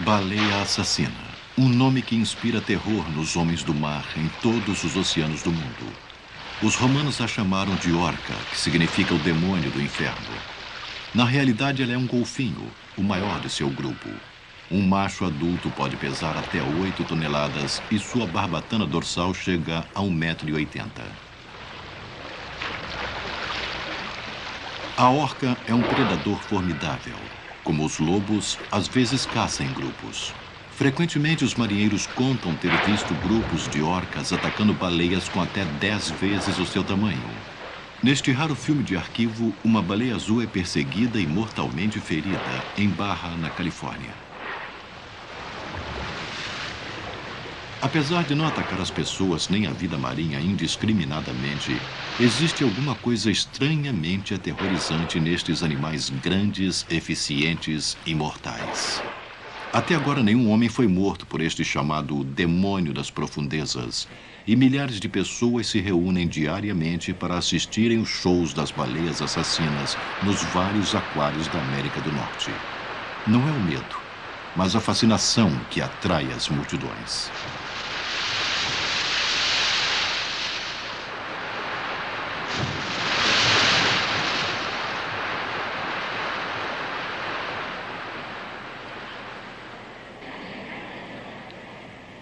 Baleia assassina. Um nome que inspira terror nos homens do mar em todos os oceanos do mundo. Os romanos a chamaram de orca, que significa o demônio do inferno. Na realidade, ela é um golfinho, o maior de seu grupo. Um macho adulto pode pesar até 8 toneladas e sua barbatana dorsal chega a 1,80 m. A orca é um predador formidável. Como os lobos, às vezes caça em grupos. Frequentemente, os marinheiros contam ter visto grupos de orcas atacando baleias com até 10 vezes o seu tamanho. Neste raro filme de arquivo, uma baleia azul é perseguida e mortalmente ferida em Baja, na Califórnia. Apesar de não atacar as pessoas nem a vida marinha indiscriminadamente, existe alguma coisa estranhamente aterrorizante nestes animais grandes, eficientes e mortais. Até agora, nenhum homem foi morto por este chamado demônio das profundezas, e milhares de pessoas se reúnem diariamente para assistirem os shows das baleias assassinas nos vários aquários da América do Norte. Não é o medo, mas a fascinação que atrai as multidões.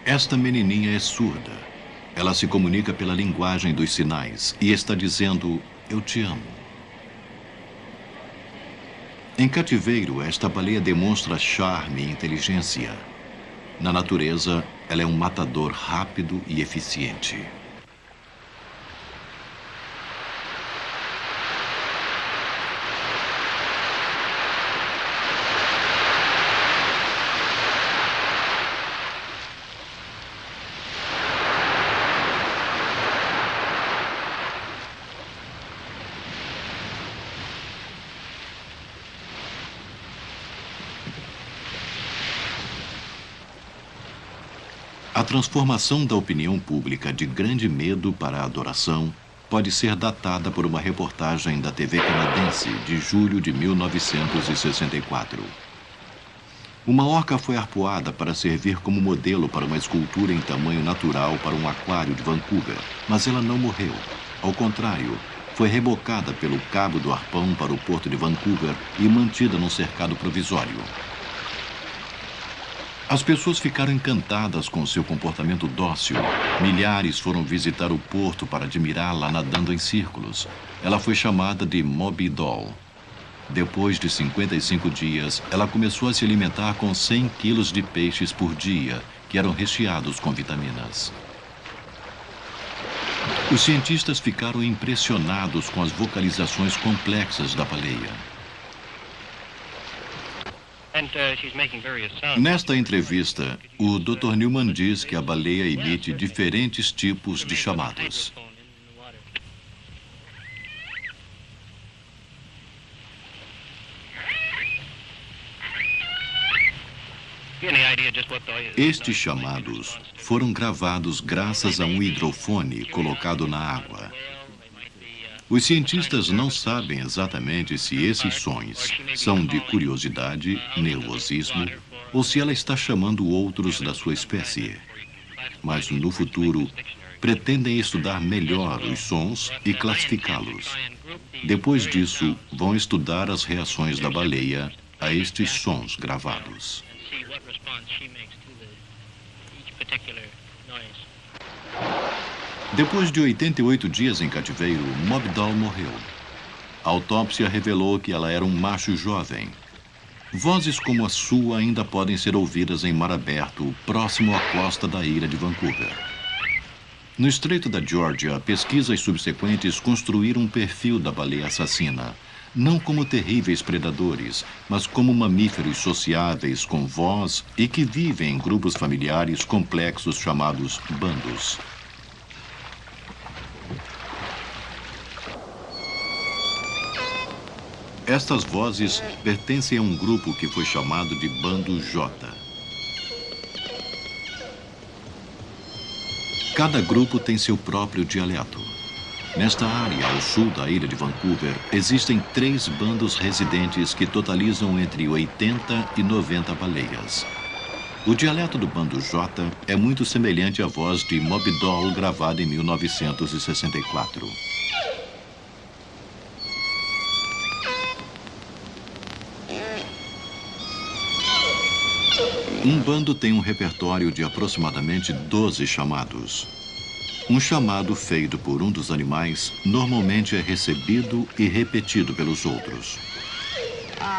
Esta menininha é surda. Ela se comunica pela linguagem dos sinais e está dizendo, eu te amo. Em cativeiro, esta baleia demonstra charme e inteligência. Na natureza, ela é um matador rápido e eficiente. A transformação da opinião pública de grande medo para a adoração pode ser datada por uma reportagem da TV canadense de julho de 1964. Uma orca foi arpoada para servir como modelo para uma escultura em tamanho natural para um aquário de Vancouver, mas ela não morreu. Ao contrário, foi rebocada pelo cabo do arpão para o porto de Vancouver e mantida num cercado provisório. As pessoas ficaram encantadas com seu comportamento dócil. Milhares foram visitar o porto para admirá-la nadando em círculos. Ela foi chamada de Moby Doll. Depois de 55 dias, ela começou a se alimentar com 100 quilos de peixes por dia, que eram recheados com vitaminas. Os cientistas ficaram impressionados com as vocalizações complexas da baleia. Nesta entrevista, o Dr. Newman diz que a baleia emite diferentes tipos de chamados. Estes chamados foram gravados graças a um hidrofone colocado na água. Os cientistas não sabem exatamente se esses sons são de curiosidade, nervosismo, ou se ela está chamando outros da sua espécie. Mas no futuro, pretendem estudar melhor os sons e classificá-los. Depois disso, vão estudar as reações da baleia a estes sons gravados. Depois de 88 dias em cativeiro, Moby Doll morreu. A autópsia revelou que ela era um macho jovem. Vozes como a sua ainda podem ser ouvidas em mar aberto, próximo à costa da ilha de Vancouver. No Estreito da Geórgia, pesquisas subsequentes construíram um perfil da baleia assassina, não como terríveis predadores, mas como mamíferos sociáveis com voz e que vivem em grupos familiares complexos chamados bandos. Estas vozes pertencem a um grupo que foi chamado de Bando J. Cada grupo tem seu próprio dialeto. Nesta área, ao sul da ilha de Vancouver, existem 3 bandos residentes que totalizam entre 80 e 90 baleias. O dialeto do bando J é muito semelhante à voz de Moby Doll gravada em 1964. Um bando tem um repertório de aproximadamente 12 chamados. Um chamado feito por um dos animais normalmente é recebido e repetido pelos outros.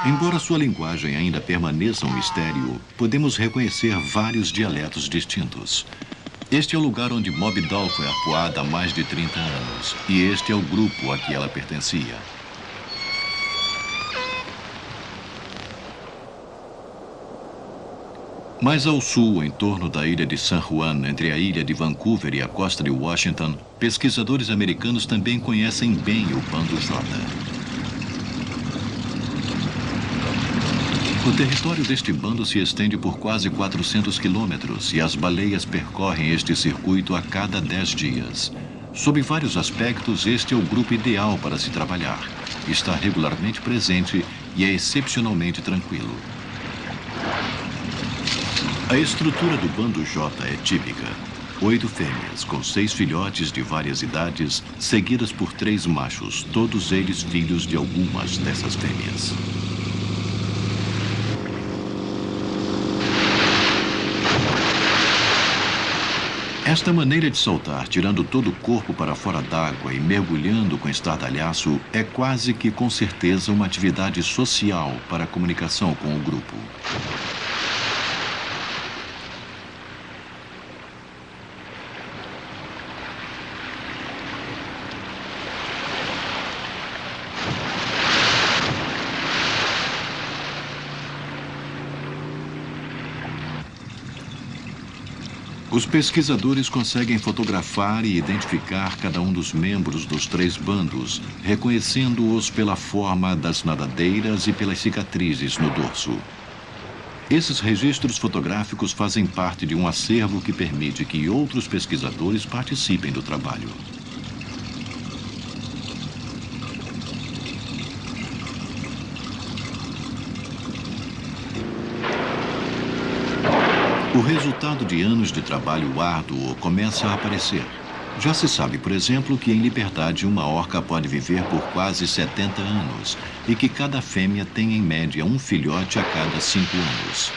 Embora sua linguagem ainda permaneça um mistério, podemos reconhecer vários dialetos distintos. Este é o lugar onde Moby Doll foi arpoada há mais de 30 anos, e este é o grupo a que ela pertencia. Mais ao sul, em torno da ilha de San Juan, entre a ilha de Vancouver e a costa de Washington, pesquisadores americanos também conhecem bem o bando J. O território deste bando se estende por quase 400 quilômetros e as baleias percorrem este circuito a cada 10 dias. Sob vários aspectos, este é o grupo ideal para se trabalhar. Está regularmente presente e é excepcionalmente tranquilo. A estrutura do bando J é típica. 8 fêmeas, com 6 filhotes de várias idades, seguidas por 3 machos, todos eles filhos de algumas dessas fêmeas. Esta maneira de saltar, tirando todo o corpo para fora d'água e mergulhando com estardalhaço, é quase que com certeza uma atividade social para a comunicação com o grupo. Os pesquisadores conseguem fotografar e identificar cada um dos membros dos 3 bandos, reconhecendo-os pela forma das nadadeiras e pelas cicatrizes no dorso. Esses registros fotográficos fazem parte de um acervo que permite que outros pesquisadores participem do trabalho. O resultado de anos de trabalho árduo começa a aparecer. Já se sabe, por exemplo, que em liberdade uma orca pode viver por quase 70 anos e que cada fêmea tem em média um filhote a cada 5 anos.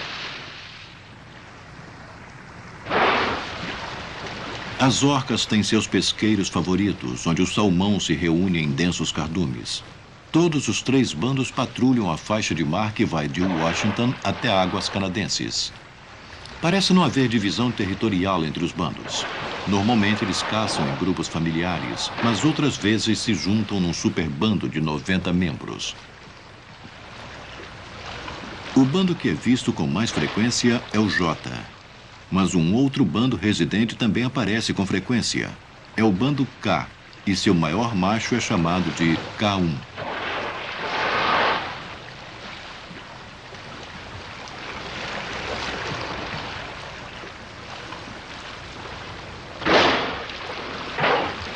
As orcas têm seus pesqueiros favoritos, onde o salmão se reúne em densos cardumes. Todos os 3 bandos patrulham a faixa de mar que vai de Washington até águas canadenses. Parece não haver divisão territorial entre os bandos. Normalmente eles caçam em grupos familiares, mas outras vezes se juntam num superbando de 90 membros. O bando que é visto com mais frequência é o J. Mas um outro bando residente também aparece com frequência. É o bando K, e seu maior macho é chamado de K1.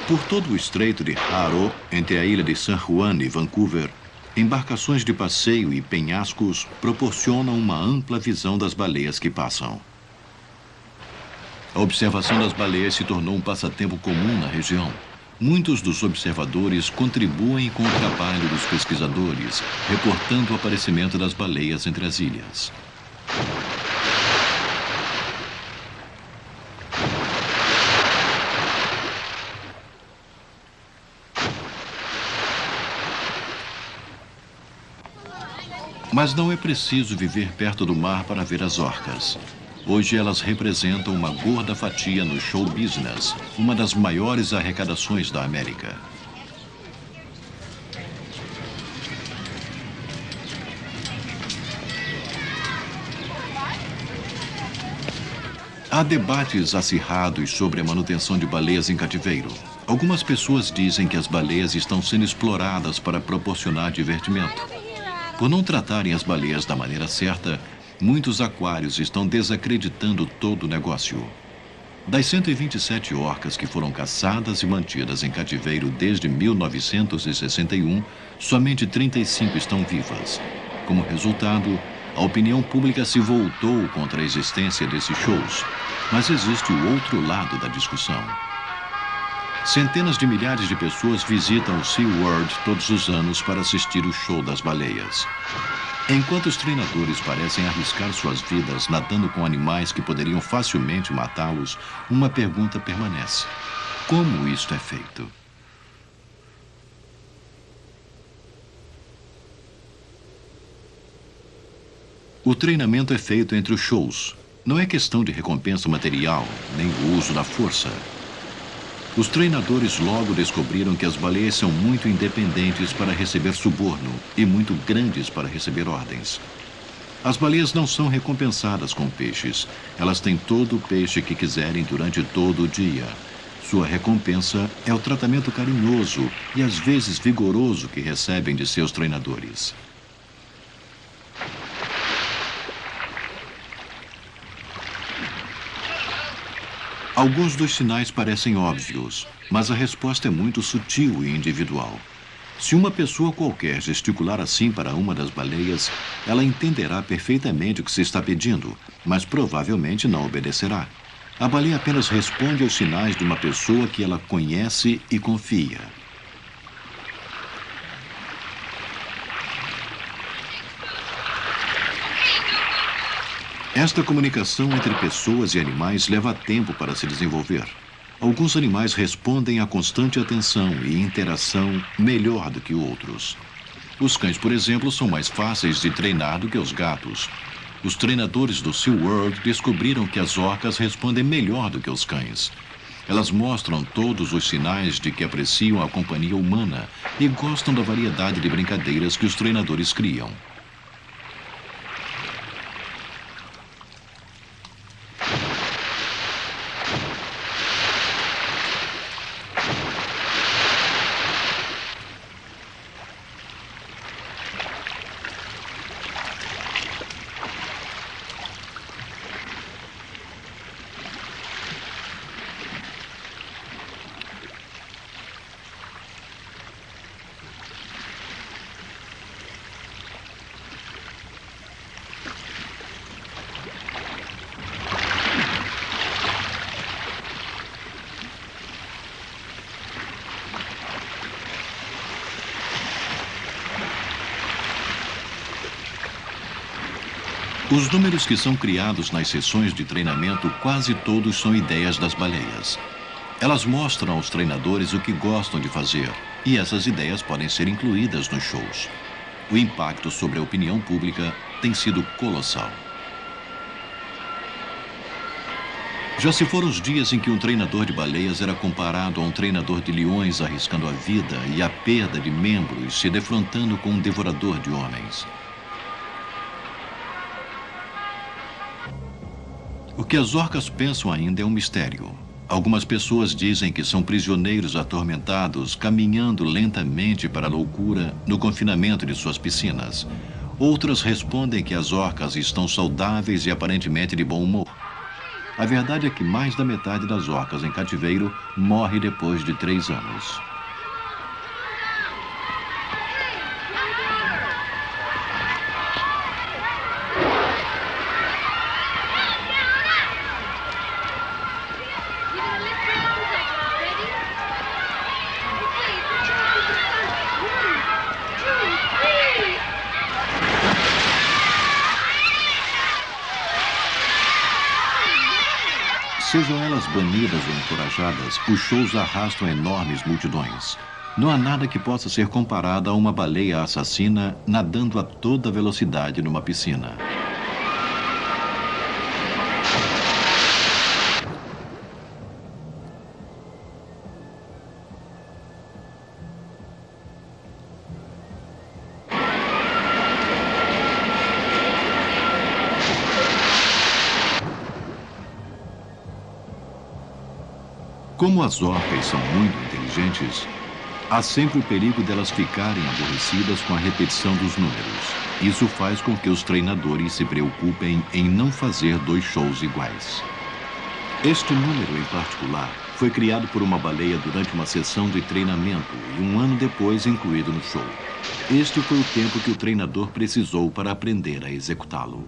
Por todo o estreito de Haro, entre a ilha de San Juan e Vancouver, embarcações de passeio e penhascos proporcionam uma ampla visão das baleias que passam. A observação das baleias se tornou um passatempo comum na região. Muitos dos observadores contribuem com o trabalho dos pesquisadores, reportando o aparecimento das baleias entre as ilhas. Mas não é preciso viver perto do mar para ver as orcas. Hoje elas representam uma gorda fatia no show business, uma das maiores arrecadações da América. Há debates acirrados sobre a manutenção de baleias em cativeiro. Algumas pessoas dizem que as baleias estão sendo exploradas para proporcionar divertimento. Por não tratarem as baleias da maneira certa, muitos aquários estão desacreditando todo o negócio. Das 127 orcas que foram caçadas e mantidas em cativeiro desde 1961, somente 35 estão vivas. Como resultado, A opinião pública se voltou contra a existência desses shows, mas existe o outro lado da discussão. Centenas de milhares de pessoas visitam o SeaWorld todos os anos para assistir o show das baleias. Enquanto os treinadores parecem arriscar suas vidas nadando com animais que poderiam facilmente matá-los, uma pergunta permanece: como isto é feito? O treinamento é feito entre os shows. Não é questão de recompensa material, nem o uso da força. Os treinadores logo descobriram que as baleias são muito independentes para receber suborno e muito grandes para receber ordens. As baleias não são recompensadas com peixes. Elas têm todo o peixe que quiserem durante todo o dia. Sua recompensa é o tratamento carinhoso e às vezes vigoroso que recebem de seus treinadores. Alguns dos sinais parecem óbvios, mas a resposta é muito sutil e individual. Se uma pessoa qualquer gesticular assim para uma das baleias, ela entenderá perfeitamente o que se está pedindo, mas provavelmente não obedecerá. A baleia apenas responde aos sinais de uma pessoa que ela conhece e confia. Esta comunicação entre pessoas e animais leva tempo para se desenvolver. Alguns animais respondem a constante atenção e interação melhor do que outros. Os cães, por exemplo, são mais fáceis de treinar do que os gatos. Os treinadores do SeaWorld descobriram que as orcas respondem melhor do que os cães. Elas mostram todos os sinais de que apreciam a companhia humana e gostam da variedade de brincadeiras que os treinadores criam. Os números que são criados nas sessões de treinamento quase todos são ideias das baleias. Elas mostram aos treinadores o que gostam de fazer, e essas ideias podem ser incluídas nos shows. O impacto sobre a opinião pública tem sido colossal. Já se foram os dias em que um treinador de baleias era comparado a um treinador de leões arriscando a vida e a perda de membros, se defrontando com um devorador de homens. O que as orcas pensam ainda é um mistério. Algumas pessoas dizem que são prisioneiros atormentados, caminhando lentamente para a loucura no confinamento de suas piscinas. Outras respondem que as orcas estão saudáveis e aparentemente de bom humor. A verdade é que mais da metade das orcas em cativeiro morre depois de 3 anos. Sejam elas banidas ou encorajadas, os shows arrastam enormes multidões. Não há nada que possa ser comparado a uma baleia assassina nadando a toda velocidade numa piscina. Como as orcas são muito inteligentes, há sempre o perigo delas ficarem aborrecidas com a repetição dos números. Isso faz com que os treinadores se preocupem em não fazer 2 shows iguais. Este número em particular Foi criado por uma baleia durante uma sessão de treinamento e um ano depois incluído no show. Este foi o tempo que o treinador precisou para aprender a executá-lo.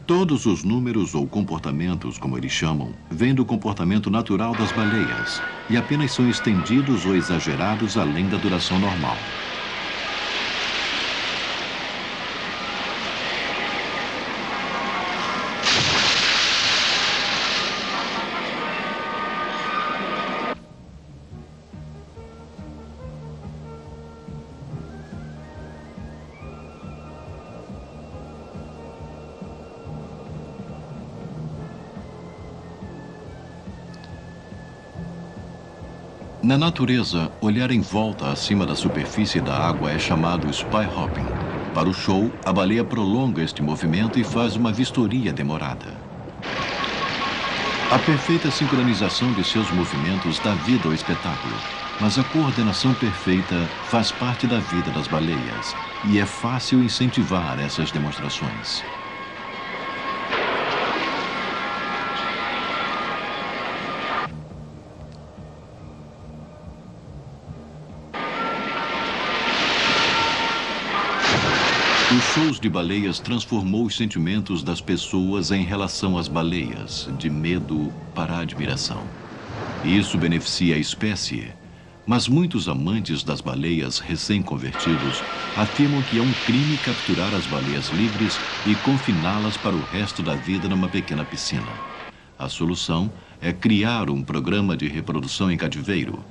Todos os números ou comportamentos, como eles chamam, vêm do comportamento natural das baleias e apenas são estendidos ou exagerados além da duração normal. Na natureza, olhar em volta acima da superfície da água é chamado spy hopping. Para o show, a baleia prolonga este movimento e faz uma vistoria demorada. A perfeita sincronização de seus movimentos dá vida ao espetáculo, mas a coordenação perfeita faz parte da vida das baleias e é fácil incentivar essas demonstrações. Os shows de baleias transformou os sentimentos das pessoas em relação às baleias, de medo para a admiração. Isso beneficia a espécie, mas muitos amantes das baleias recém-convertidos afirmam que é um crime capturar as baleias livres e confiná-las para o resto da vida numa pequena piscina. A solução é criar um programa de reprodução em cativeiro.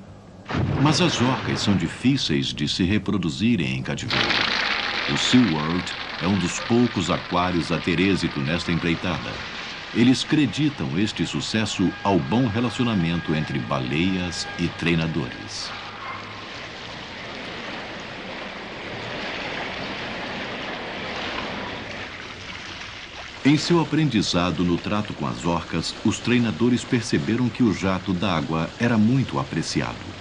Mas as orcas são difíceis de se reproduzirem em cativeiro. O SeaWorld é um dos poucos aquários a ter êxito nesta empreitada. Eles acreditam este sucesso ao bom relacionamento entre baleias e treinadores. Em seu aprendizado no trato com as orcas, os treinadores perceberam que o jato d'água era muito apreciado.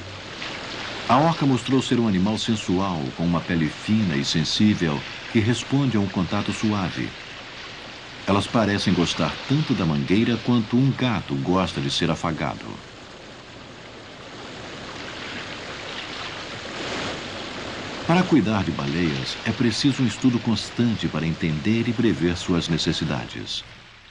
A orca mostrou ser um animal sensual, com uma pele fina e sensível que responde a um contato suave. Elas parecem gostar tanto da mangueira quanto um gato gosta de ser afagado. Para cuidar de baleias, é preciso um estudo constante para entender e prever suas necessidades.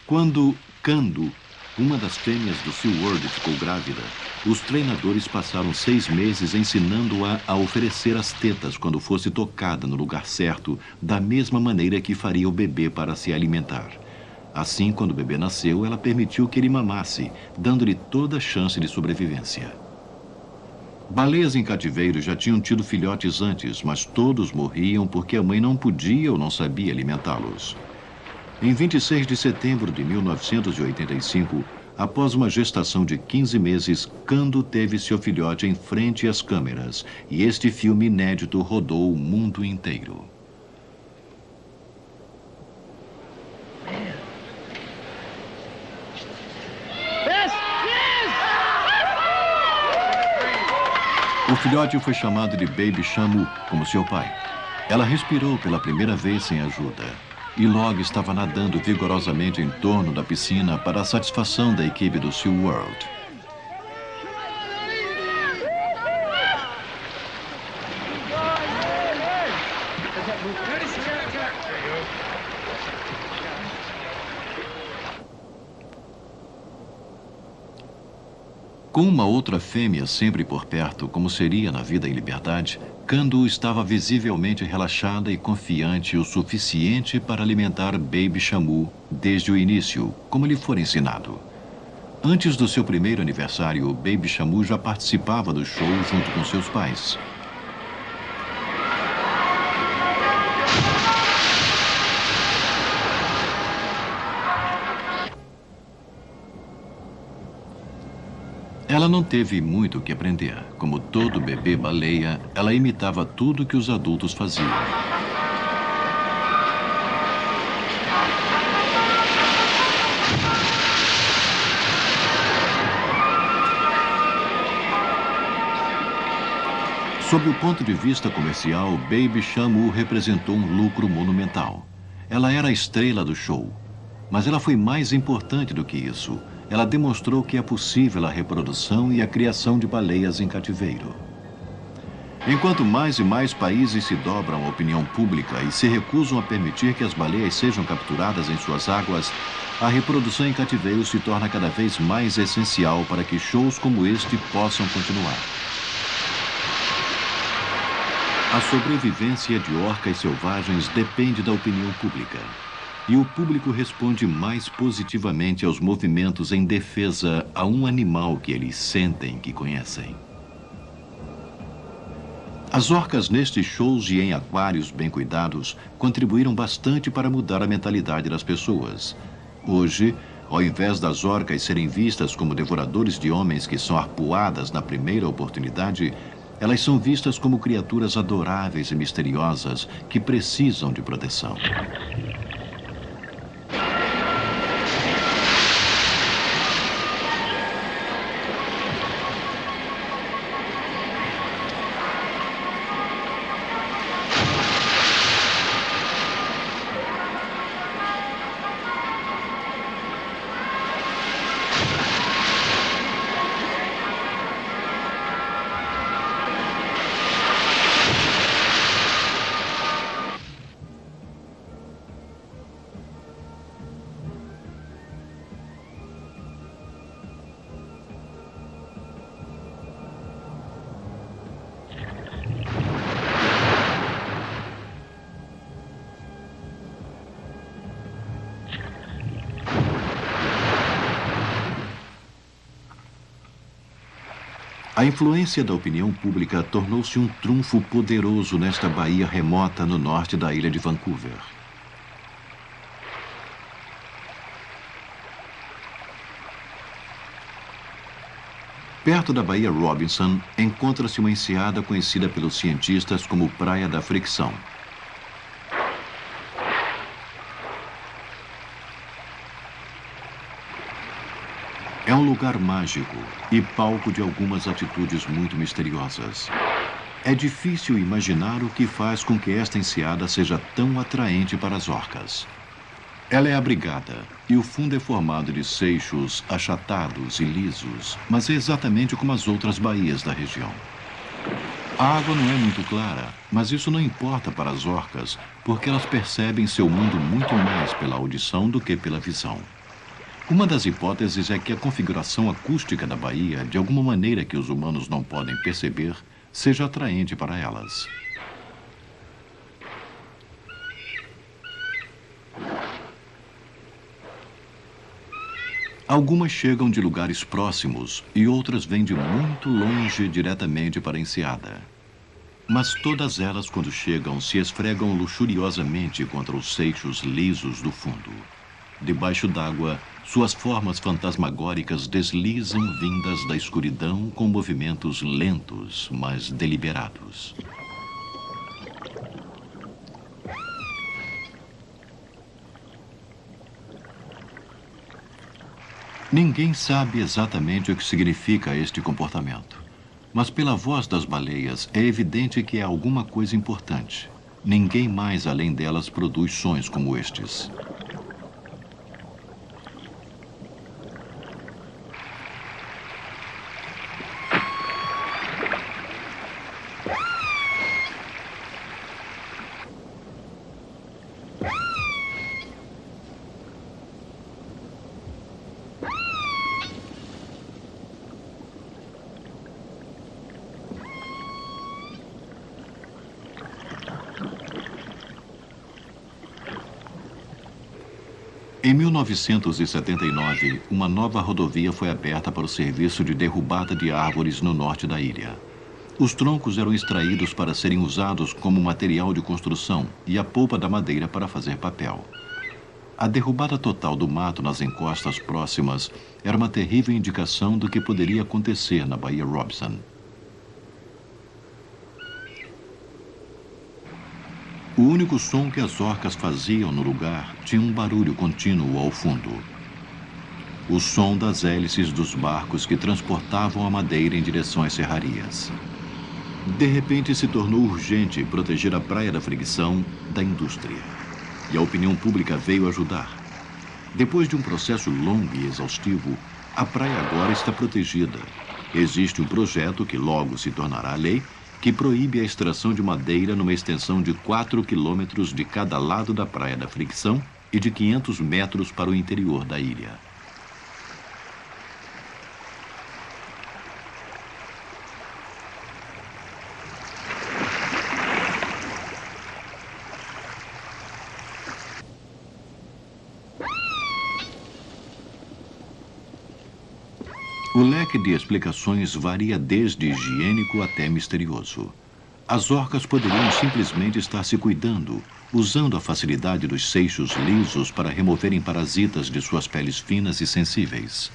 Quando Kando, uma das fêmeas do SeaWorld, ficou grávida, os treinadores passaram 6 meses ensinando-a a oferecer as tetas quando fosse tocada no lugar certo, da mesma maneira que faria o bebê para se alimentar. Assim, quando o bebê nasceu, ela permitiu que ele mamasse, dando-lhe toda a chance de sobrevivência. Baleias em cativeiro já tinham tido filhotes antes, mas todos morriam porque a mãe não podia ou não sabia alimentá-los. Em 26 de setembro de 1985, após uma gestação de 15 meses, Kando teve seu filhote em frente às câmeras, e este filme inédito rodou o mundo inteiro. O filhote foi chamado de Baby Shamu, como seu pai. Ela respirou pela primeira vez sem ajuda. E logo estava nadando vigorosamente em torno da piscina para a satisfação da equipe do SeaWorld. Com uma outra fêmea sempre por perto, como seria na vida em liberdade, Kando estava visivelmente relaxada e confiante o suficiente para alimentar Baby Shamu desde o início, como lhe for ensinado. Antes do seu primeiro aniversário, Baby Shamu já participava do show junto com seus pais. Ela não teve muito o que aprender. Como todo bebê baleia, ela imitava tudo que os adultos faziam. Sob o ponto de vista comercial, Baby Shamu representou um lucro monumental. Ela era a estrela do show. Mas ela foi mais importante do que isso. Ela demonstrou que é possível a reprodução e a criação de baleias em cativeiro. Enquanto mais e mais países se dobram à opinião pública e se recusam a permitir que as baleias sejam capturadas em suas águas, a reprodução em cativeiro se torna cada vez mais essencial para que shows como este possam continuar. A sobrevivência de orcas selvagens depende da opinião pública. E o público responde mais positivamente aos movimentos em defesa a um animal que eles sentem que conhecem. As orcas nestes shows e em aquários bem cuidados contribuíram bastante para mudar a mentalidade das pessoas. Hoje, ao invés das orcas serem vistas como devoradores de homens que são arpoadas na primeira oportunidade, elas são vistas como criaturas adoráveis e misteriosas que precisam de proteção. A influência da opinião pública tornou-se um trunfo poderoso nesta baía remota no norte da ilha de Vancouver. Perto da Baía Robinson, encontra-se uma enseada conhecida pelos cientistas como Praia da Fricção. É um lugar mágico e palco de algumas atitudes muito misteriosas. É difícil imaginar o que faz com que esta enseada seja tão atraente para as orcas. Ela é abrigada e o fundo é formado de seixos achatados e lisos, mas é exatamente como as outras baías da região. A água não é muito clara, mas isso não importa para as orcas, porque elas percebem seu mundo muito mais pela audição do que pela visão. Uma das hipóteses é que a configuração acústica da baía, de alguma maneira que os humanos não podem perceber, seja atraente para elas. Algumas chegam de lugares próximos e outras vêm de muito longe diretamente para a enseada. Mas todas elas, quando chegam, se esfregam luxuriosamente contra os seixos lisos do fundo. Debaixo d'água, suas formas fantasmagóricas deslizam vindas da escuridão com movimentos lentos, mas deliberados. Ninguém sabe exatamente o que significa este comportamento. Mas pela voz das baleias é evidente que é alguma coisa importante. Ninguém mais além delas produz sons como estes. Em 1979, uma nova rodovia foi aberta para o serviço de derrubada de árvores no norte da ilha. Os troncos eram extraídos para serem usados como material de construção e a polpa da madeira para fazer papel. A derrubada total do mato nas encostas próximas era uma terrível indicação do que poderia acontecer na Baía Robinson. O único som que as orcas faziam no lugar tinha um barulho contínuo ao fundo. O som das hélices dos barcos que transportavam a madeira em direção às serrarias. De repente, se tornou urgente proteger a Praia da Fricção da indústria. E a opinião pública veio ajudar. Depois de um processo longo e exaustivo, a praia agora está protegida. Existe um projeto que logo se tornará lei, que proíbe a extração de madeira numa extensão de 4 quilômetros de cada lado da Praia da Fricção e de 500 metros para o interior da ilha. O leque de explicações varia desde higiênico até misterioso. As orcas poderiam simplesmente estar se cuidando, usando a facilidade dos seixos lisos para removerem parasitas de suas peles finas e sensíveis.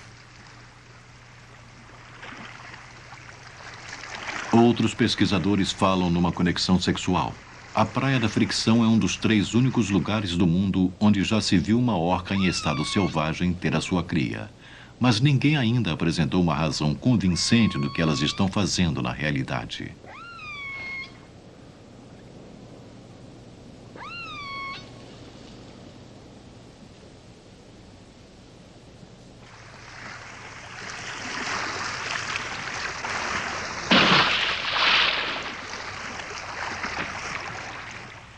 Outros pesquisadores falam numa conexão sexual. A Praia da Fricção é um dos 3 únicos lugares do mundo onde já se viu uma orca em estado selvagem ter a sua cria. Mas ninguém ainda apresentou uma razão convincente do que elas estão fazendo na realidade.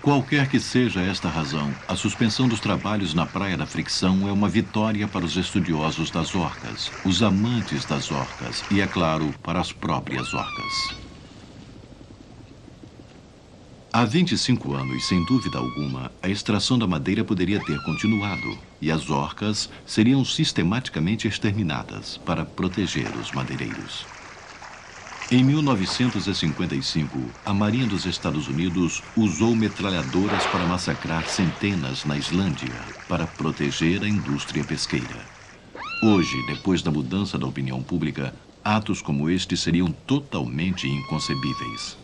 Qualquer que seja esta razão, a suspensão dos trabalhos na Praia da Fricção é uma vitória para os estudiosos das orcas, os amantes das orcas e, é claro, para as próprias orcas. Há 25 anos, sem dúvida alguma, a extração da madeira poderia ter continuado e as orcas seriam sistematicamente exterminadas para proteger os madeireiros. Em 1955, a Marinha dos Estados Unidos usou metralhadoras para massacrar centenas na Islândia para proteger a indústria pesqueira. Hoje, depois da mudança da opinião pública, atos como este seriam totalmente inconcebíveis.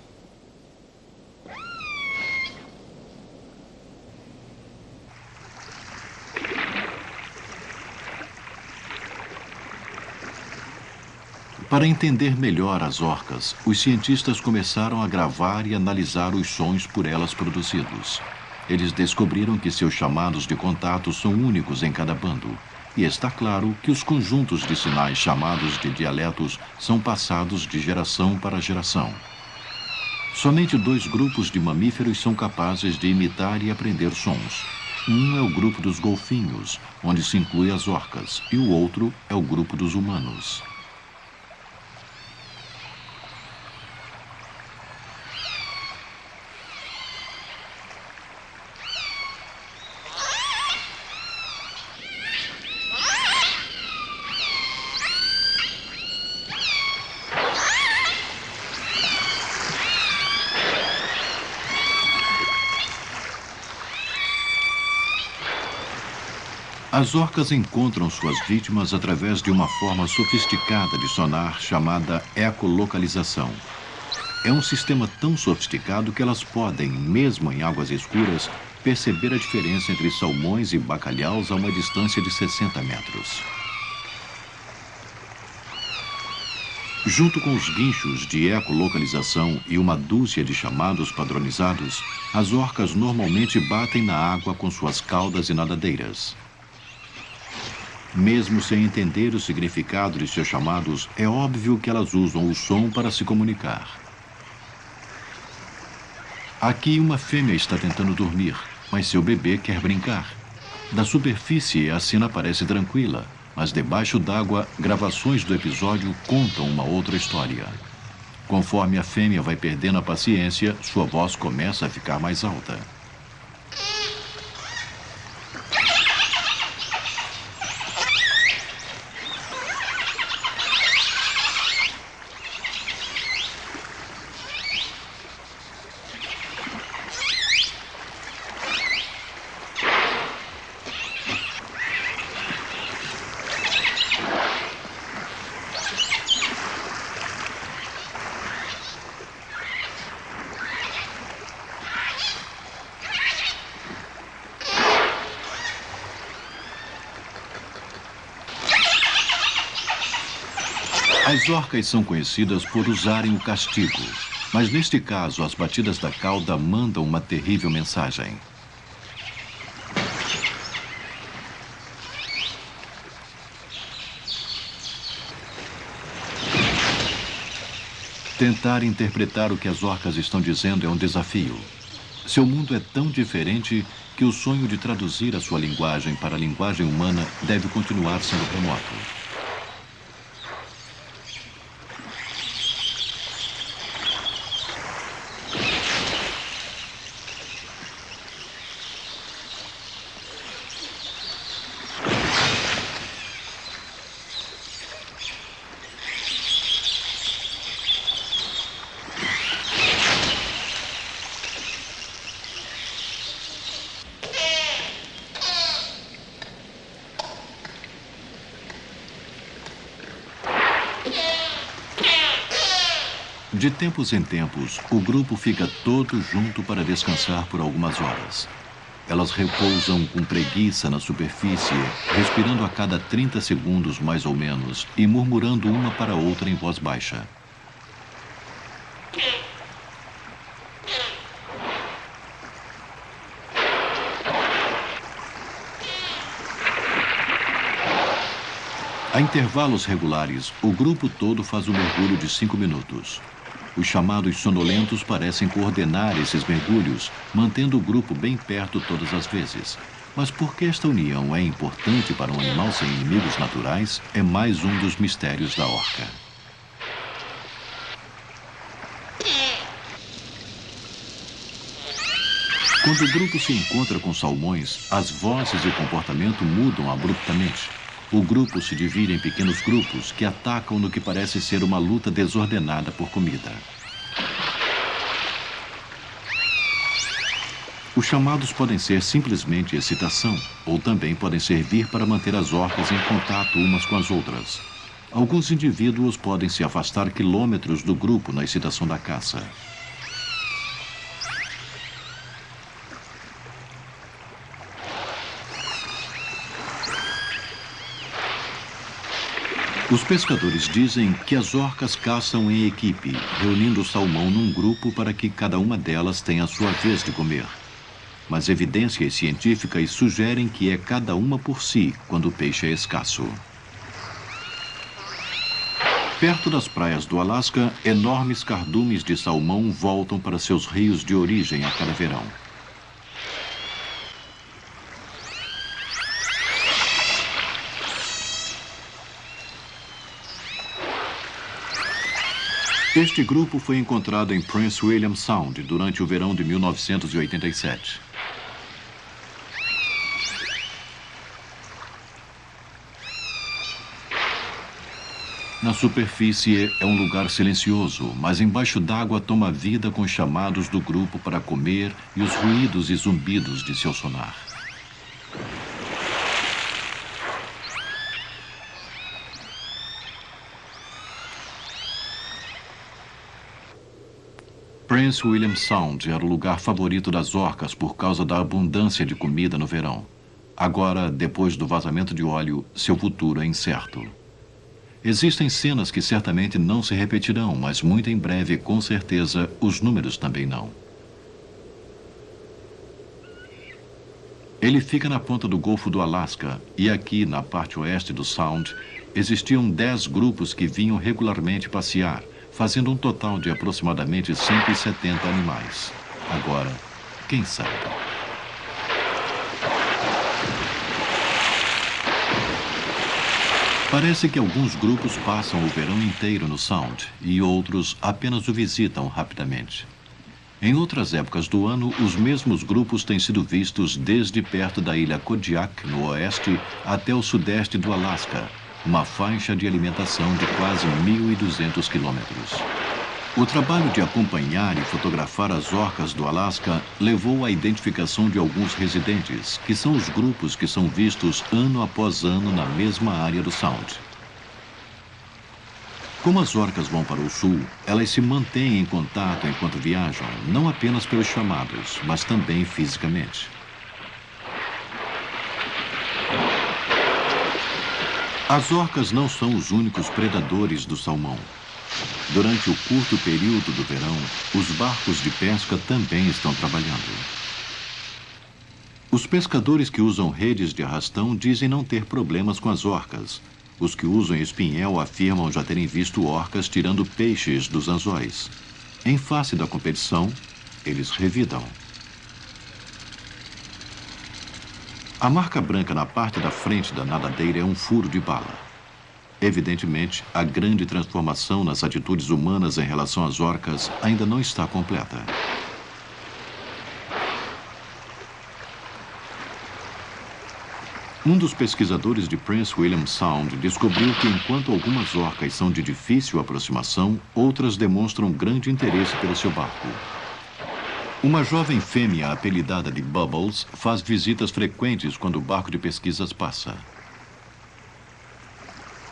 Para entender melhor as orcas, os cientistas começaram a gravar e analisar os sons por elas produzidos. Eles descobriram que seus chamados de contato são únicos em cada bando. E está claro que os conjuntos de sinais chamados de dialetos são passados de geração para geração. Somente 2 grupos de mamíferos são capazes de imitar e aprender sons. Um é o grupo dos golfinhos, onde se inclui as orcas, e o outro é o grupo dos humanos. As orcas encontram suas vítimas através de uma forma sofisticada de sonar chamada ecolocalização. É um sistema tão sofisticado que elas podem, mesmo em águas escuras, perceber a diferença entre salmões e bacalhaus a uma distância de 60 metros. Junto com os guinchos de ecolocalização e uma dúzia de chamados padronizados, as orcas normalmente batem na água com suas caudas e nadadeiras. Mesmo sem entender o significado de seus chamados, é óbvio que elas usam o som para se comunicar. Aqui uma fêmea está tentando dormir, mas seu bebê quer brincar. Da superfície, a cena parece tranquila, mas debaixo d'água, gravações do episódio contam uma outra história. Conforme a fêmea vai perdendo a paciência, sua voz começa a ficar mais alta. As orcas são conhecidas por usarem o castigo. Mas neste caso, as batidas da cauda mandam uma terrível mensagem. Tentar interpretar o que as orcas estão dizendo é um desafio. Seu mundo é tão diferente que o sonho de traduzir a sua linguagem para a linguagem humana deve continuar sendo remoto. De tempos em tempos, o grupo fica todo junto para descansar por algumas horas. Elas repousam com preguiça na superfície, respirando a cada 30 segundos mais ou menos e murmurando uma para a outra em voz baixa. A intervalos regulares, o grupo todo faz um mergulho de 5 minutos. Os chamados sonolentos parecem coordenar esses mergulhos, mantendo o grupo bem perto todas as vezes. Mas por que esta união é importante para um animal sem inimigos naturais é mais um dos mistérios da orca. Quando o grupo se encontra com salmões, as vozes e o comportamento mudam abruptamente. O grupo se divide em pequenos grupos que atacam no que parece ser uma luta desordenada por comida. Os chamados podem ser simplesmente excitação, ou também podem servir para manter as orcas em contato umas com as outras. Alguns indivíduos podem se afastar quilômetros do grupo na excitação da caça. Os pescadores dizem que as orcas caçam em equipe, reunindo o salmão num grupo para que cada uma delas tenha a sua vez de comer. Mas evidências científicas sugerem que é cada uma por si quando o peixe é escasso. Perto das praias do Alasca, enormes cardumes de salmão voltam para seus rios de origem a cada verão. Este grupo foi encontrado em Prince William Sound durante o verão de 1987. Na superfície é um lugar silencioso, mas embaixo d'água toma vida com os chamados do grupo para comer e os ruídos e zumbidos de seu sonar. Prince William Sound era o lugar favorito das orcas por causa da abundância de comida no verão. Agora, depois do vazamento de óleo, seu futuro é incerto. Existem cenas que certamente não se repetirão, mas muito em breve, com certeza, os números também não. Ele fica na ponta do Golfo do Alasca e aqui, na parte oeste do Sound, existiam 10 grupos que vinham regularmente passear, fazendo um total de aproximadamente 170 animais. Agora, quem sabe? Parece que alguns grupos passam o verão inteiro no Sound e outros apenas o visitam rapidamente. Em outras épocas do ano, os mesmos grupos têm sido vistos desde perto da ilha Kodiak, no oeste, até o sudeste do Alasca, uma faixa de alimentação de quase 1.200 quilômetros. O trabalho de acompanhar e fotografar as orcas do Alasca levou à identificação de alguns residentes, que são os grupos que são vistos ano após ano na mesma área do Sound. Como as orcas vão para o sul, elas se mantêm em contato enquanto viajam, não apenas pelos chamados, mas também fisicamente. As orcas não são os únicos predadores do salmão. Durante o curto período do verão, os barcos de pesca também estão trabalhando. Os pescadores que usam redes de arrastão dizem não ter problemas com as orcas. Os que usam espinhel afirmam já terem visto orcas tirando peixes dos anzóis. Em face da competição, eles revidam. A marca branca na parte da frente da nadadeira é um furo de bala. Evidentemente, a grande transformação nas atitudes humanas em relação às orcas ainda não está completa. Um dos pesquisadores de Prince William Sound descobriu que enquanto algumas orcas são de difícil aproximação, outras demonstram grande interesse pelo seu barco. Uma jovem fêmea apelidada de Bubbles faz visitas frequentes quando o barco de pesquisas passa.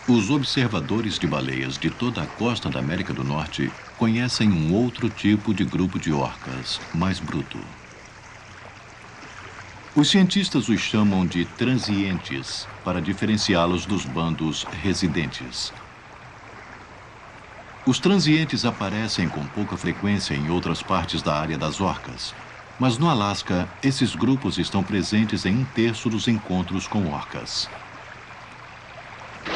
Os observadores de baleias de toda a costa da América do Norte conhecem um outro tipo de grupo de orcas, mais bruto. Os cientistas os chamam de transientes, para diferenciá-los dos bandos residentes. Os transientes aparecem com pouca frequência em outras partes da área das orcas, mas no Alasca, esses grupos estão presentes em 1/3 dos encontros com orcas.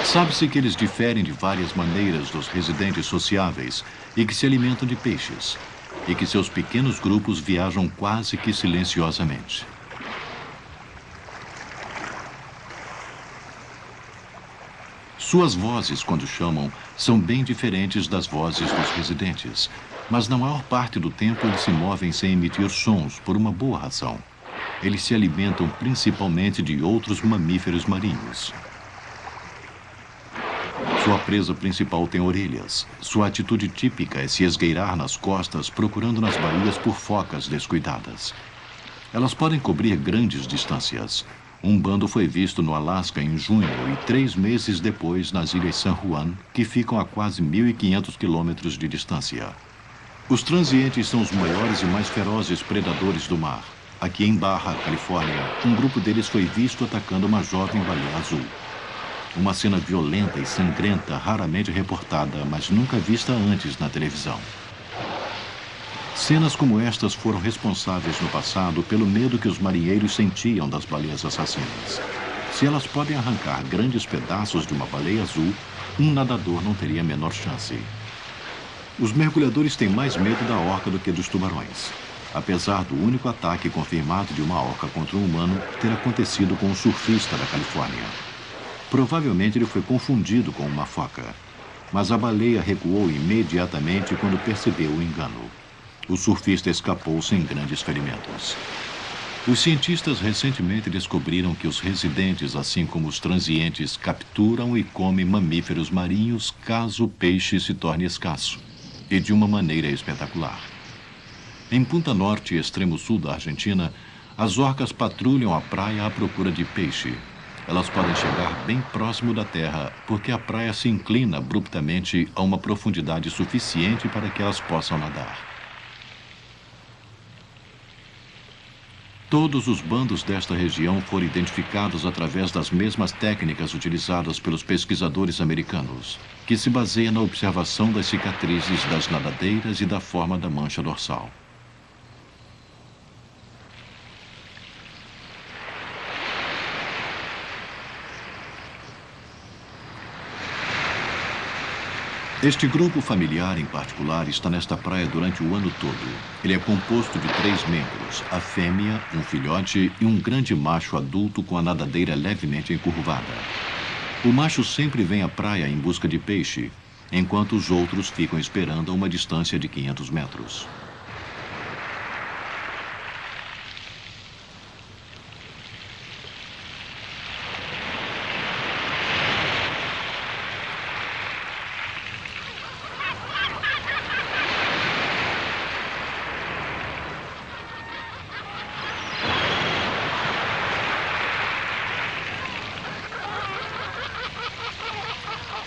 Sabe-se que eles diferem de várias maneiras dos residentes sociáveis e que se alimentam de peixes, e que seus pequenos grupos viajam quase que silenciosamente. Suas vozes, quando chamam, são bem diferentes das vozes dos residentes, mas na maior parte do tempo eles se movem sem emitir sons por uma boa razão. Eles se alimentam principalmente de outros mamíferos marinhos. Sua presa principal tem orelhas. Sua atitude típica é se esgueirar nas costas, procurando nas baías por focas descuidadas. Elas podem cobrir grandes distâncias. Um bando foi visto no Alasca em junho e 3 meses depois nas Ilhas San Juan, que ficam a quase 1.500 quilômetros de distância. Os transientes são os maiores e mais ferozes predadores do mar. Aqui em Baja, Califórnia, um grupo deles foi visto atacando uma jovem baleia azul. Uma cena violenta e sangrenta, raramente reportada, mas nunca vista antes na televisão. Cenas como estas foram responsáveis no passado pelo medo que os marinheiros sentiam das baleias assassinas. Se elas podem arrancar grandes pedaços de uma baleia azul, um nadador não teria a menor chance. Os mergulhadores têm mais medo da orca do que dos tubarões, apesar do único ataque confirmado de uma orca contra um humano ter acontecido com um surfista da Califórnia. Provavelmente ele foi confundido com uma foca, mas a baleia recuou imediatamente quando percebeu o engano. O surfista escapou sem grandes ferimentos. Os cientistas recentemente descobriram que os residentes, assim como os transientes, capturam e comem mamíferos marinhos caso o peixe se torne escasso, e de uma maneira espetacular. Em Punta Norte, extremo sul da Argentina, as orcas patrulham a praia à procura de peixe. Elas podem chegar bem próximo da terra, porque a praia se inclina abruptamente a uma profundidade suficiente para que elas possam nadar. Todos os bandos desta região foram identificados através das mesmas técnicas utilizadas pelos pesquisadores americanos, que se baseia na observação das cicatrizes das nadadeiras e da forma da mancha dorsal. Este grupo familiar em particular está nesta praia durante o ano todo. Ele é composto de 3 membros, a fêmea, um filhote e um grande macho adulto com a nadadeira levemente encurvada. O macho sempre vem à praia em busca de peixe, enquanto os outros ficam esperando a uma distância de 500 metros.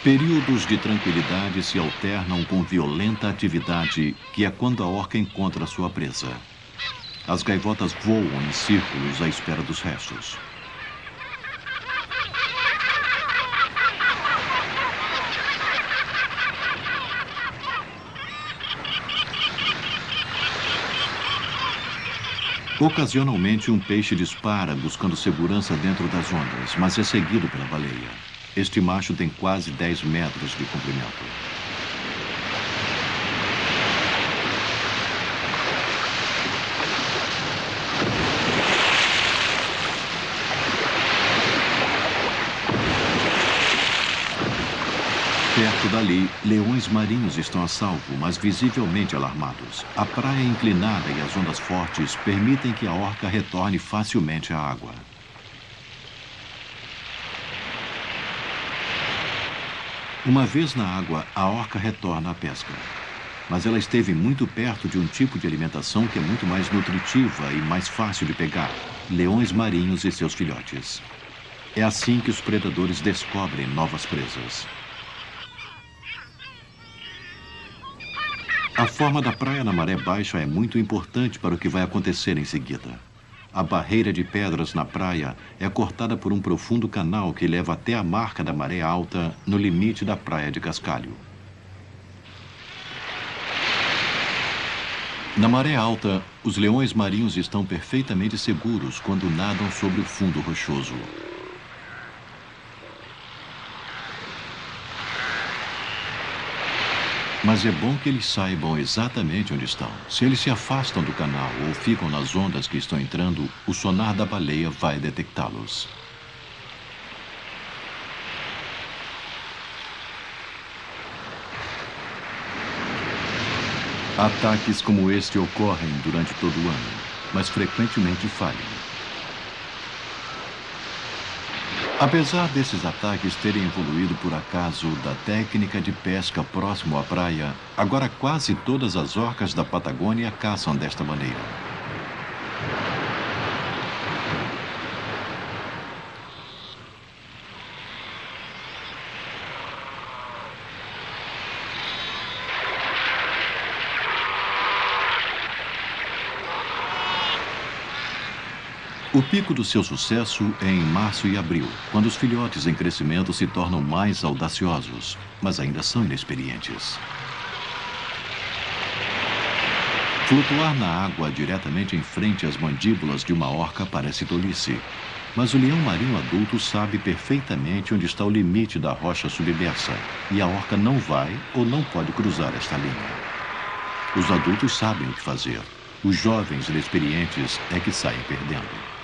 Períodos de tranquilidade se alternam com violenta atividade, que é quando a orca encontra sua presa. As gaivotas voam em círculos à espera dos restos. Ocasionalmente, um peixe dispara buscando segurança dentro das ondas, mas é seguido pela baleia. Este macho tem quase 10 metros de comprimento. Perto dali, leões marinhos estão a salvo, mas visivelmente alarmados. A praia é inclinada e as ondas fortes permitem que a orca retorne facilmente à água. Uma vez na água, a orca retorna à pesca. Mas ela esteve muito perto de um tipo de alimentação que é muito mais nutritiva e mais fácil de pegar: leões marinhos e seus filhotes. É assim que os predadores descobrem novas presas. A forma da praia na maré baixa é muito importante para o que vai acontecer em seguida. A barreira de pedras na praia é cortada por um profundo canal que leva até a marca da maré alta no limite da praia de Cascalho. Na maré alta, os leões marinhos estão perfeitamente seguros quando nadam sobre o fundo rochoso. Mas é bom que eles saibam exatamente onde estão. Se eles se afastam do canal ou ficam nas ondas que estão entrando, o sonar da baleia vai detectá-los. Ataques como este ocorrem durante todo o ano, mas frequentemente falham. Apesar desses ataques terem evoluído por acaso da técnica de pesca próximo à praia, agora quase todas as orcas da Patagônia caçam desta maneira. O pico do seu sucesso é em março e abril, quando os filhotes em crescimento se tornam mais audaciosos, mas ainda são inexperientes. Flutuar na água diretamente em frente às mandíbulas de uma orca parece tolice, mas o leão marinho adulto sabe perfeitamente onde está o limite da rocha submersa, e a orca não vai ou não pode cruzar esta linha. Os adultos sabem o que fazer. Os jovens inexperientes é que saem perdendo.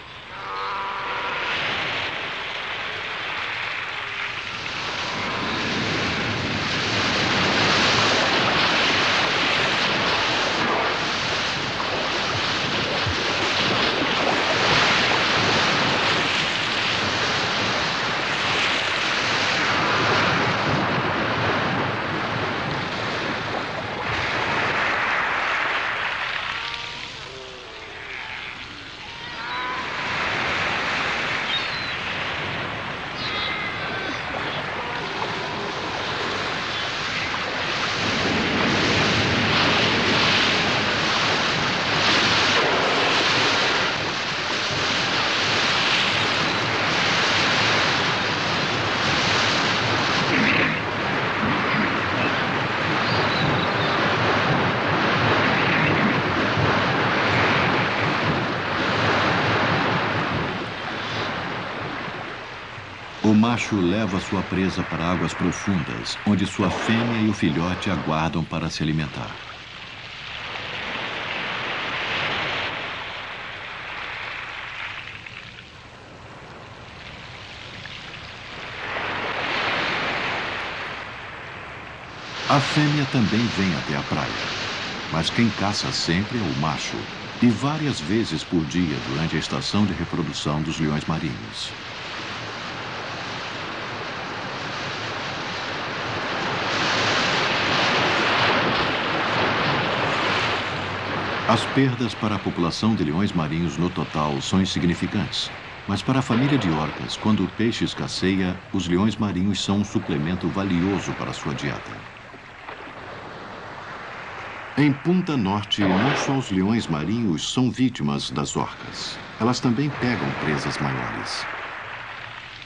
O macho leva sua presa para águas profundas, onde sua fêmea e o filhote aguardam para se alimentar. A fêmea também vem até a praia, mas quem caça sempre é o macho, e várias vezes por dia durante a estação de reprodução dos leões marinhos. As perdas para a população de leões marinhos no total são insignificantes, mas para a família de orcas, quando o peixe escasseia, os leões marinhos são um suplemento valioso para sua dieta. Em Punta Norte, não só os leões marinhos são vítimas das orcas. Elas também pegam presas maiores.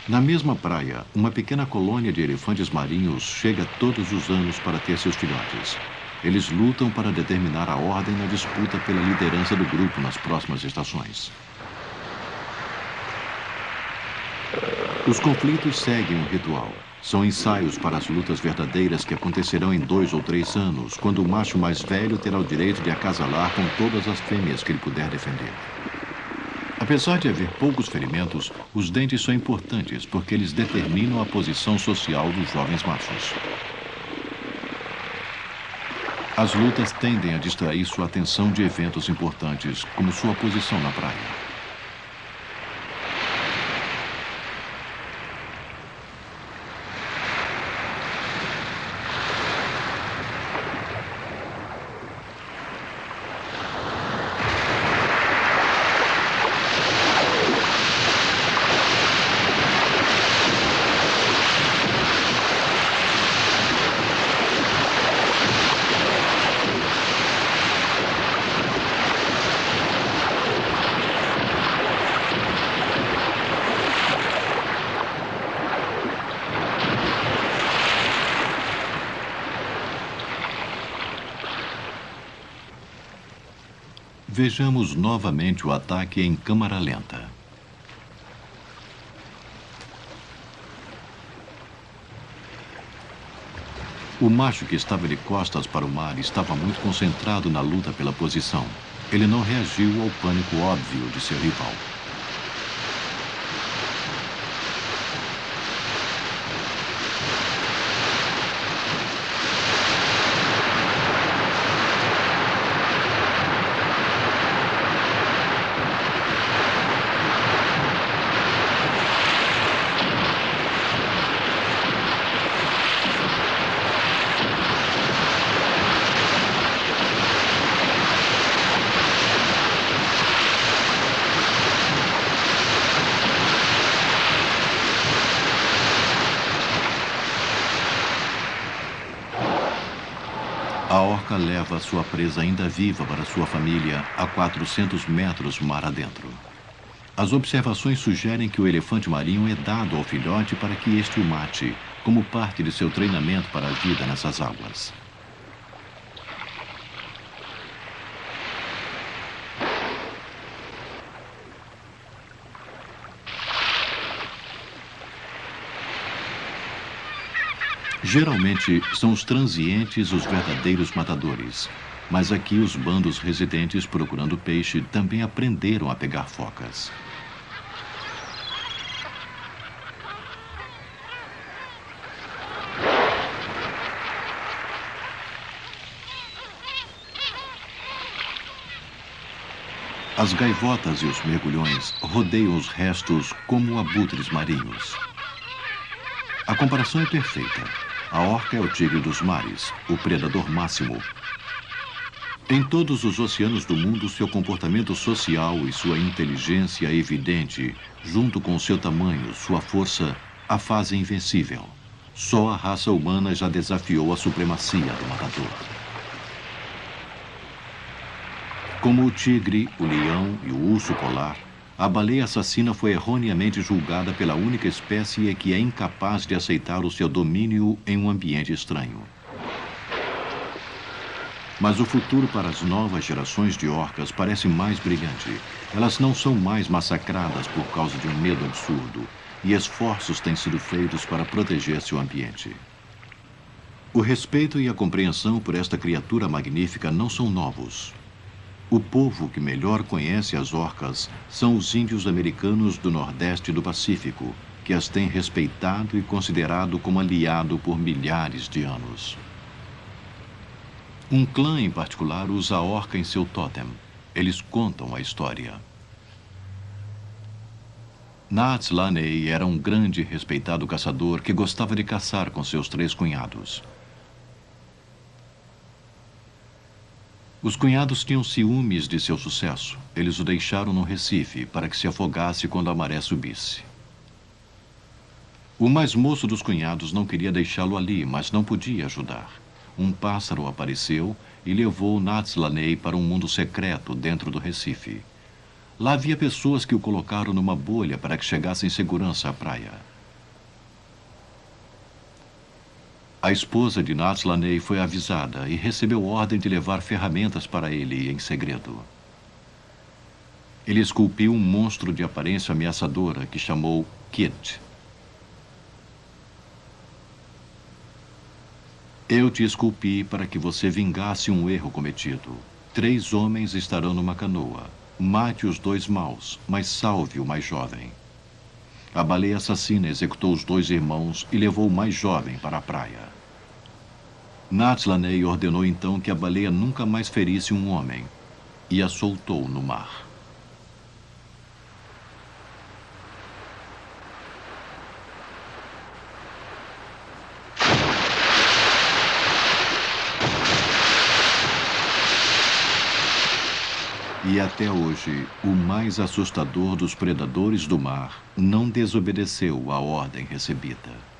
Na mesma praia, uma pequena colônia de elefantes marinhos chega todos os anos para ter seus filhotes. Eles lutam para determinar a ordem na disputa pela liderança do grupo nas próximas estações. Os conflitos seguem um ritual. São ensaios para as lutas verdadeiras que acontecerão em 2 ou 3 anos, quando o macho mais velho terá o direito de acasalar com todas as fêmeas que ele puder defender. Apesar de haver poucos ferimentos, os dentes são importantes porque eles determinam a posição social dos jovens machos. As lutas tendem a distrair sua atenção de eventos importantes, como sua posição na praia. Vejamos novamente o ataque em câmara lenta. O macho que estava de costas para o mar estava muito concentrado na luta pela posição. Ele não reagiu ao pânico óbvio de seu rival. A orca leva sua presa ainda viva para sua família a 400 metros mar adentro. As observações sugerem que o elefante marinho é dado ao filhote para que este o mate, como parte de seu treinamento para a vida nessas águas. Geralmente, são os transientes os verdadeiros matadores. Mas aqui os bandos residentes procurando peixe também aprenderam a pegar focas. As gaivotas e os mergulhões rodeiam os restos como abutres marinhos. A comparação é perfeita. A orca é o tigre dos mares, o predador máximo. Em todos os oceanos do mundo, seu comportamento social e sua inteligência evidente, junto com seu tamanho, sua força, a fazem invencível. Só a raça humana já desafiou a supremacia do matador. Como o tigre, o leão e o urso polar, a baleia assassina foi erroneamente julgada pela única espécie que é incapaz de aceitar o seu domínio em um ambiente estranho. Mas o futuro para as novas gerações de orcas parece mais brilhante. Elas não são mais massacradas por causa de um medo absurdo, e esforços têm sido feitos para proteger seu ambiente. O respeito e a compreensão por esta criatura magnífica não são novos. O povo que melhor conhece as orcas são os índios americanos do Nordeste do Pacífico, que as têm respeitado e considerado como aliado por milhares de anos. Um clã em particular usa a orca em seu tótem. Eles contam a história. Nats Laney era um grande e respeitado caçador que gostava de caçar com seus 3 cunhados. Os cunhados tinham ciúmes de seu sucesso. Eles o deixaram no Recife para que se afogasse quando a maré subisse. O mais moço dos cunhados não queria deixá-lo ali, mas não podia ajudar. Um pássaro apareceu e levou Nats Laney para um mundo secreto dentro do Recife. Lá havia pessoas que o colocaram numa bolha para que chegasse em segurança à praia. A esposa de Natslanei foi avisada e recebeu ordem de levar ferramentas para ele em segredo. Ele esculpiu um monstro de aparência ameaçadora que chamou Kit. Eu te esculpi para que você vingasse um erro cometido. 3 homens estarão numa canoa. Mate os 2 maus, mas salve o mais jovem. A baleia assassina executou os 2 irmãos e levou o mais jovem para a praia. Natslanei ordenou então que a baleia nunca mais ferisse um homem e a soltou no mar. E até hoje, o mais assustador dos predadores do mar não desobedeceu à ordem recebida.